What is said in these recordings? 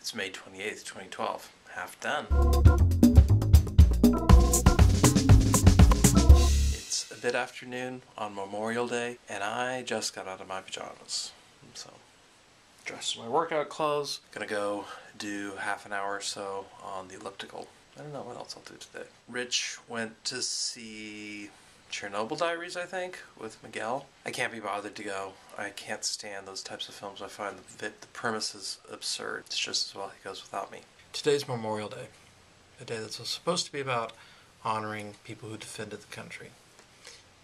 It's May 28th, 2012. Half done. It's a bit afternoon on Memorial Day, and I just got out of my pajamas. So, dressed in my workout clothes. Gonna go do half an hour or so on the elliptical. I don't know what else I'll do today. Rich went to see Chernobyl Diaries, I think, with Miguel. I can't be bothered to go. I can't stand those types of films. I find the premise is absurd. It's just as well he goes without me. Today's Memorial Day, a day that's supposed to be about honoring people who defended the country.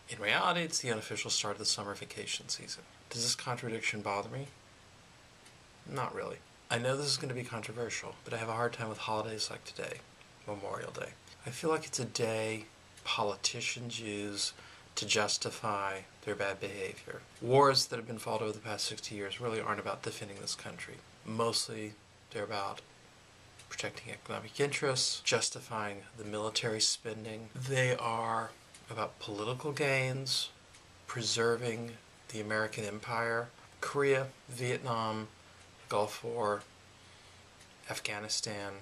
In reality, it's the unofficial start of the summer vacation season. Does this contradiction bother me? Not really. I know this is going to be controversial, but I have a hard time with holidays like today, Memorial Day. I feel like it's a day politicians use to justify their bad behavior. Wars that have been fought over the past 60 years really aren't about defending this country. Mostly they're about protecting economic interests, justifying the military spending. They are about political gains, preserving the American empire. Korea, Vietnam, Gulf War, Afghanistan,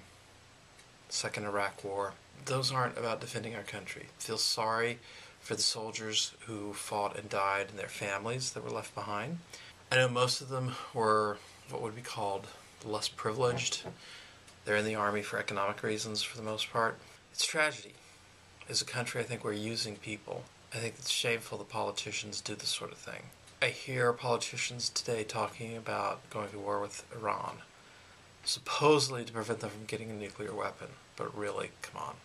Second Iraq War. Those aren't about defending our country. I feel sorry for the soldiers who fought and died and their families that were left behind. I know most of them were what would be called less privileged. They're in the army for economic reasons for the most part. It's tragedy. As a country, I think we're using people. I think it's shameful that politicians do this sort of thing. I hear politicians today talking about going to war with Iran, supposedly to prevent them from getting a nuclear weapon. But really, come on.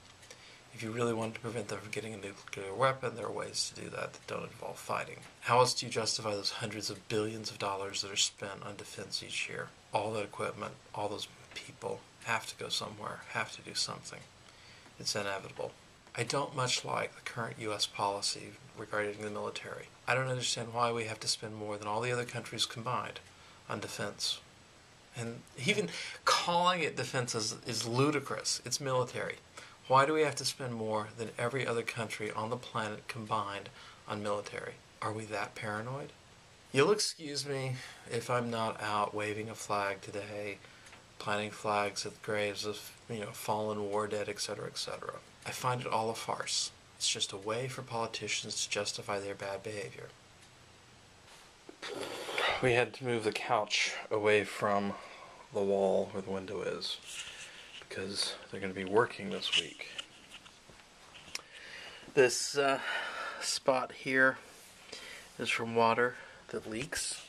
If you really want to prevent them from getting a nuclear weapon, there are ways to do that don't involve fighting. How else do you justify those hundreds of billions of dollars that are spent on defense each year? All that equipment, all those people have to go somewhere, have to do something. It's inevitable. I don't much like the current U.S. policy regarding the military. I don't understand why we have to spend more than all the other countries combined on defense. And even calling it defense is ludicrous. It's military. Why do we have to spend more than every other country on the planet combined on military? Are we that paranoid? You'll excuse me if I'm not out waving a flag today, planting flags at the graves of, fallen war dead, etc., etc. I find it all a farce. It's just a way for politicians to justify their bad behavior. We had to move the couch away from the wall where the window is because they're going to be working this week. This spot here is from water that leaks.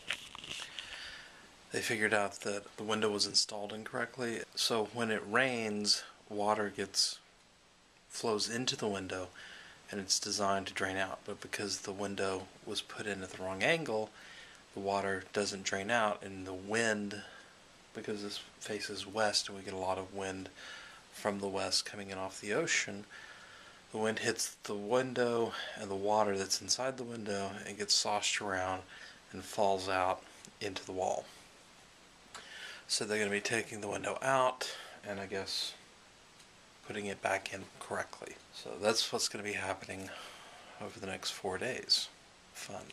They figured out that the window was installed incorrectly, so when it rains, water flows into the window and it's designed to drain out, but because the window was put in at the wrong angle, the water doesn't drain out, and the wind, because this faces west and we get a lot of wind from the west coming in off the ocean, the wind hits the window and the water that's inside the window and gets sloshed around and falls out into the wall. So they're going to be taking the window out and I guess putting it back in correctly. So that's what's going to be happening over the next 4 days. Fun.